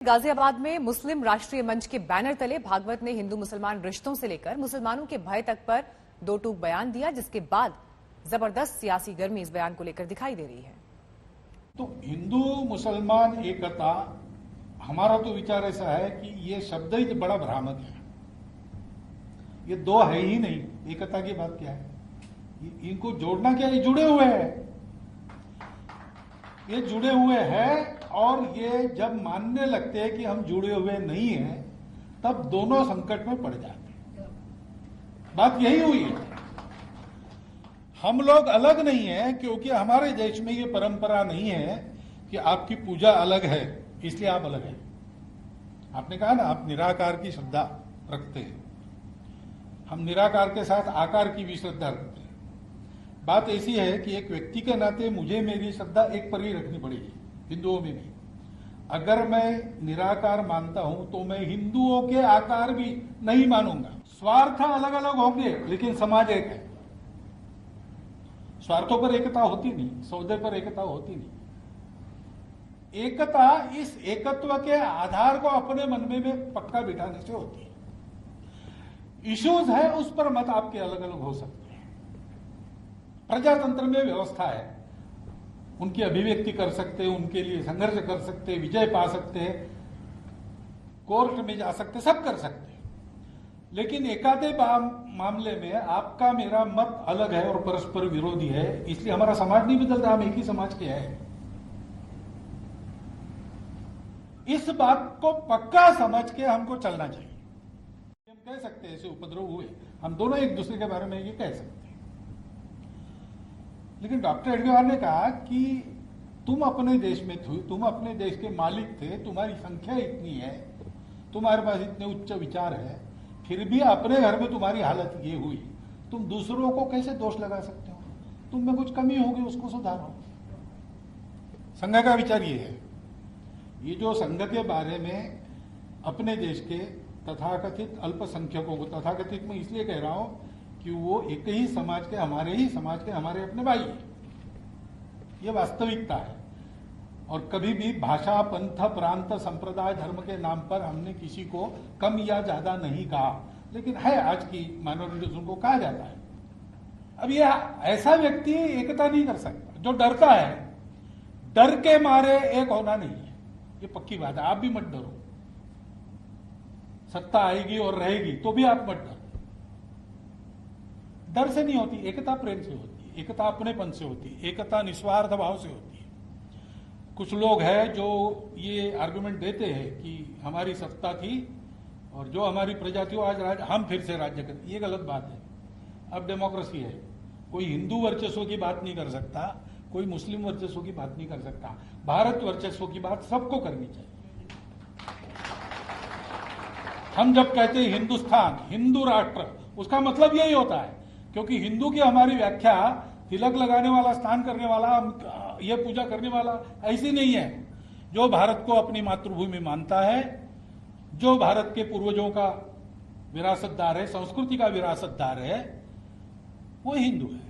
गाजियाबाद में मुस्लिम राष्ट्रीय मंच के बैनर तले भागवत ने हिंदू मुसलमान रिश्तों से लेकर मुसलमानों के भय तक पर दो टूक बयान दिया, जिसके बाद जबरदस्त सियासी गर्मी इस बयान को लेकर दिखाई दे रही है। तो हिंदू मुसलमान एकता, हमारा तो विचार ऐसा है कि ये शब्द ही बड़ा भ्रामक है। ये दो है ही नहीं, एकता की बात क्या है? इनको जोड़ना क्या है? ये जुड़े हुए हैं, ये जुड़े हुए हैं। और ये जब मानने लगते हैं कि हम जुड़े हुए नहीं हैं, तब दोनों संकट में पड़ जाते हैं। बात यही हुई है। हम लोग अलग नहीं है क्योंकि हमारे देश में ये परंपरा नहीं है कि आपकी पूजा अलग है इसलिए आप अलग हैं। आपने कहा ना, आप निराकार की श्रद्धा रखते हैं, हम निराकार के साथ आकार की भी श्रद्धा रखते हैं। बात ऐसी है कि एक व्यक्ति के नाते मुझे मेरी श्रद्धा एक पर ही रखनी पड़ेगी, हिंदुओं में नहीं। अगर मैं निराकार मानता हूं तो मैं हिंदुओं के आकार भी नहीं मानूंगा। स्वार्थ अलग अलग होंगे लेकिन समाज एक है। स्वार्थों पर एकता होती नहीं, सौदे पर एकता होती नहीं। एकता इस एकत्व के आधार को अपने मन में पक्का बिठाने से होती है। इश्यूज है उस पर मत आपके अलग अलग हो सकते हैं। प्रजातंत्र में व्यवस्था है, उनकी अभिव्यक्ति कर सकते हैं, उनके लिए संघर्ष कर सकते हैं, विजय पा सकते हैं, कोर्ट में जा सकते, सब कर सकते हैं। लेकिन एकाधे मामले में आपका मेरा मत अलग है और परस्पर विरोधी है, इसलिए हमारा समाज नहीं बदलता, हम एक ही समाज के हैं। इस बात को पक्का समझ के हमको चलना चाहिए। हम कह सकते हैं ऐसे उपद्रव हुए, हम दोनों एक दूसरे के बारे में ये कह सकते हैं। लेकिन डॉक्टर एडगवार ने कहा कि तुम अपने देश में थे, तुम अपने देश के मालिक थे, तुम्हारी संख्या इतनी है, तुम्हारे पास इतने उच्च विचार है, फिर भी अपने घर में तुम्हारी हालत ये हुई, तुम दूसरों को कैसे दोष लगा सकते हो? तुम में कुछ कमी होगी, उसको सुधारो। संघ का विचार ये है। ये जो संघ के बारे में अपने देश के तथाकथित अल्पसंख्यकों को, तथाकथित में इसलिए कह रहा हूं कि वो एक ही समाज के, हमारे ही समाज के, हमारे अपने भाई हैं। ये वास्तविकता है। और कभी भी भाषा, पंथ, प्रांत, संप्रदाय, धर्म के नाम पर हमने किसी को कम या ज्यादा नहीं कहा, लेकिन है आज की माइनॉरिटीज, उनको कहा जाता है। अब ये ऐसा व्यक्ति एकता नहीं कर सकता जो डरता है। डर के मारे एक होना नहीं है, ये पक्की बात है। आप भी मत डरो, सत्ता आएगी और रहेगी तो भी आप मत डरो। डर से नहीं होती एकता, प्रेम से होती है, एकता अपनेपन से होती है, एकता निस्वार्थ भाव से होती है। कुछ लोग हैं जो ये आर्गुमेंट देते हैं कि हमारी सत्ता थी और जो हमारी प्रजा थी वो आज हम फिर से राज्य करें, ये गलत बात है। अब डेमोक्रेसी है, कोई हिंदू वर्चस्व की बात नहीं कर सकता, कोई मुस्लिम वर्चस्व की बात नहीं कर सकता। भारत वर्चस्व की बात सबको करनी चाहिए। हम जब कहते हैं हिंदुस्तान, हिंदू राष्ट्र, उसका मतलब यही होता है, क्योंकि हिंदू की हमारी व्याख्या तिलक लगाने वाला, स्नान करने वाला, यह पूजा करने वाला ऐसी नहीं है। जो भारत को अपनी मातृभूमि मानता है, जो भारत के पूर्वजों का विरासतदार है, संस्कृति का विरासतदार है, वो हिंदू है।